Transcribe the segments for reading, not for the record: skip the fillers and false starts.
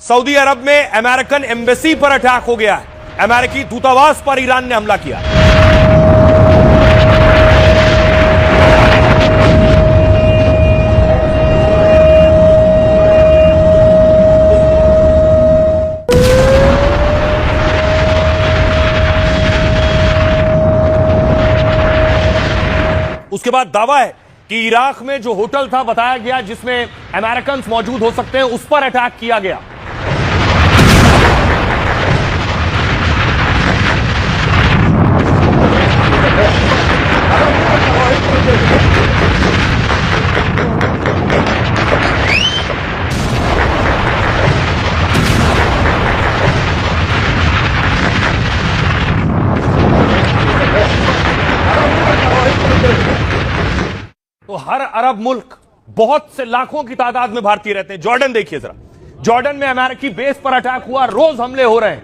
Saudi अरब में American embassy पर attack हो गया है। अमेरिकी दूतावास पर ईरान ने हमला किया। उसके बाद दावा है कि इराक में जो होटल था बताया गया जिसमें अमेरिकन मौजूद हो सकते हैं, उस पर अटैक किया गया। तो हर अरब मुल्क बहुत से लाखों की तादाद में भारतीय रहते हैं। जॉर्डन देखिए जरा, जॉर्डन में अमेरिकी बेस पर अटैक हुआ, रोज हमले हो रहे हैं।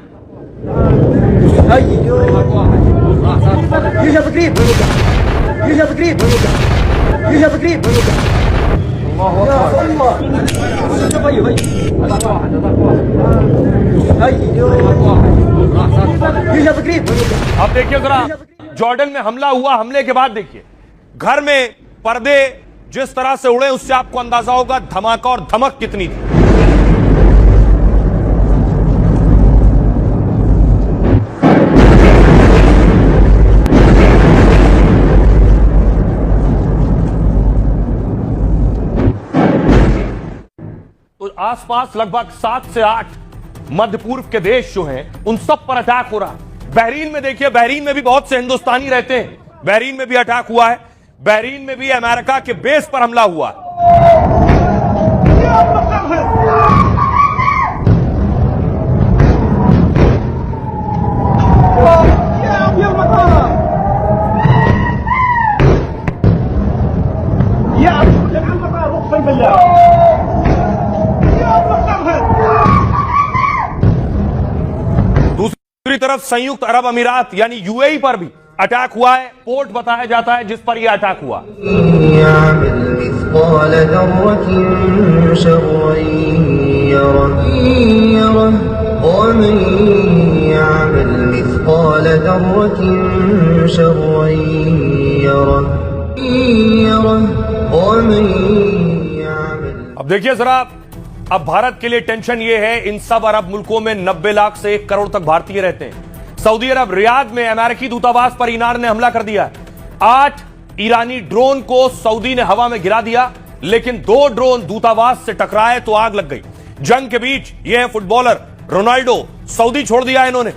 अब देखिए जरा, जॉर्डन में हमला हुआ, हमले के बाद देखिए घर में पर्दे जिस तरह से उड़े, उससे आपको अंदाजा होगा धमाका और धमक कितनी थी। तो आसपास लगभग 7 से 8 मध्य पूर्व के देश जो हैं, उन सब पर अटैक हो रहा है। बहरीन में देखिए, बहरीन में भी बहुत से हिंदुस्तानी रहते हैं, बहरीन में भी अटैक हुआ है। बहरीन में भी अमेरिका के बेस पर हमला हुआ है। दूसरी तरफ संयुक्त अरब अमीरात यानी यूएई पर भी अटैक हुआ है। पोर्ट बताया जाता है जिस पर यह अटैक हुआ। अब देखिए जरा, अब भारत के लिए टेंशन यह है, इन सब अरब मुल्कों में 90 लाख से 1 करोड़ तक भारतीय रहते हैं। सऊदी अरब रियाद में अमेरिकी दूतावास पर ईरान ने हमला कर दिया। 8 ईरानी ड्रोन को सऊदी ने हवा में गिरा दिया, लेकिन 2 ड्रोन दूतावास से टकराए तो आग लग गई। जंग के बीच ये है फुटबॉलर रोनाल्डो, सऊदी छोड़ दिया इन्होंने।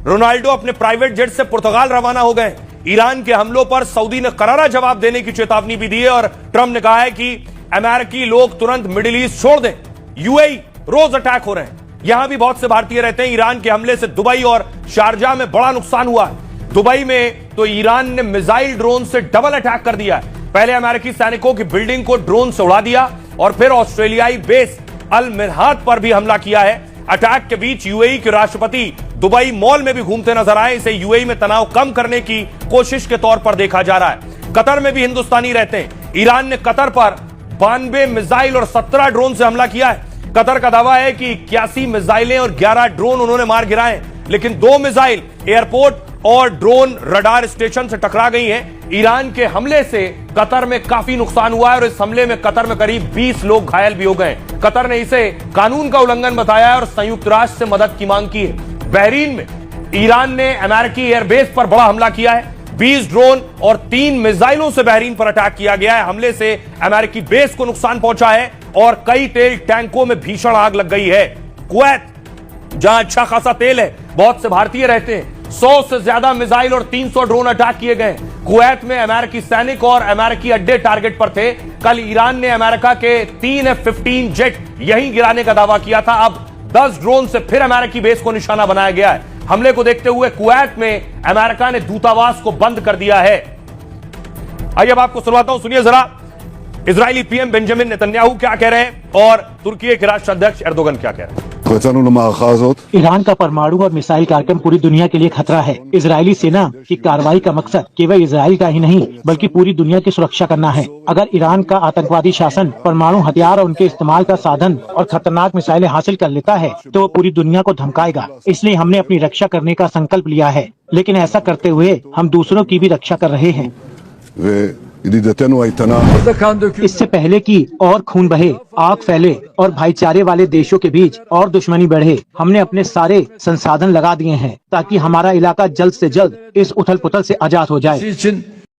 रोनाल्डो अपने प्राइवेट जेट से पुर्तगाल रवाना हो गए। ईरान के हमलों पर सऊदी ने करारा जवाब देने की चेतावनी भी दी है और ट्रंप ने कहा है कि अमेरिकी लोग तुरंत मिडिल ईस्ट छोड़ दें। यूएई रोज अटैक हो रहे हैं, यहां भी बहुत से भारतीय रहते हैं। ईरान के हमले से दुबई और शारजाह में बड़ा नुकसान हुआ है। दुबई में तो ईरान ने मिसाइल ड्रोन से डबल अटैक कर दिया है। पहले अमेरिकी सैनिकों की बिल्डिंग को ड्रोन से उड़ा दिया और फिर ऑस्ट्रेलियाई बेस अल मिरहात पर भी हमला किया है। अटैक के बीच यूएई के राष्ट्रपति दुबई मॉल में भी घूमते नजर आए। इसे यूएई में तनाव कम करने की कोशिश के तौर पर देखा जा रहा है। कतर में भी हिंदुस्तानी रहते हैं। ईरान ने कतर पर 92 मिसाइल और 17 ड्रोन से हमला किया है। कतर का दावा है कि 81 मिसाइलें और 11 ड्रोन उन्होंने मार गिराए, लेकिन 2 मिसाइल एयरपोर्ट और ड्रोन रडार स्टेशन से टकरा गई हैं। ईरान के हमले से कतर में काफी नुकसान हुआ है और इस हमले में कतर में करीब 20 लोग घायल भी हो गए। कतर ने इसे कानून का उल्लंघन बताया है और संयुक्त राष्ट्र से मदद की मांग की है। बहरीन में ईरान ने अमेरिकी एयरबेस पर बड़ा हमला किया है। 20 ड्रोन और 3 मिसाइलों से बहरीन पर अटैक किया गया है। हमले से अमेरिकी बेस को नुकसान पहुंचा है और कई तेल टैंकों में भीषण आग लग गई है। कुवैत, जहां अच्छा खासा तेल है, बहुत से भारतीय रहते हैं। 100 से ज्यादा मिसाइल और 300 ड्रोन अटैक किए गए। कुवैत में अमेरिकी सैनिक और अमेरिकी अड्डे टारगेट पर थे। कल ईरान ने अमेरिका के 3 F-15 जेट यहीं गिराने का दावा किया था। अब 10 ड्रोन से फिर अमेरिकी बेस को निशाना बनाया गया है। हमले को देखते हुए कुवैत में अमेरिका ने दूतावास को बंद कर दिया है। आइए अब आपको सुनवाता हूं, सुनिए जरा इजरायली पीएम बेंजामिन नेतन्याहू क्या कह रहे हैं और तुर्की के राष्ट्राध्यक्ष एर्दोगन क्या कह रहे हैं। אנחנו יצאנו למערכה הזאת ईरान का परमाणु और मिसाइल कार्यक्रम पूरी दुनिया के लिए खतरा है। इजरायली सेना की कार्रवाई का मकसद केवल इजराइल का ही नहीं बल्कि पूरी दुनिया की सुरक्षा करना है। अगर ईरान का आतंकवादी शासन परमाणु हथियार और उनके इस्तेमाल का साधन और खतरनाक मिसाइलें हासिल कर लेता है तो वो पूरी दुनिया को धमकाएगा। इसलिए हमने अपनी रक्षा करने का संकल्प लिया है, लेकिन ऐसा करते हुए हम दूसरों की भी रक्षा कर रहे हैं। וידידתנו האיתנה इससे पहले कि और खून बहे, आग फैले और भाईचारे वाले देशों के बीच और दुश्मनी बढ़े, हमने अपने सारे संसाधन लगा दिए हैं ताकि हमारा इलाका जल्द से जल्द इस उथल पुथल से आजाद हो जाए।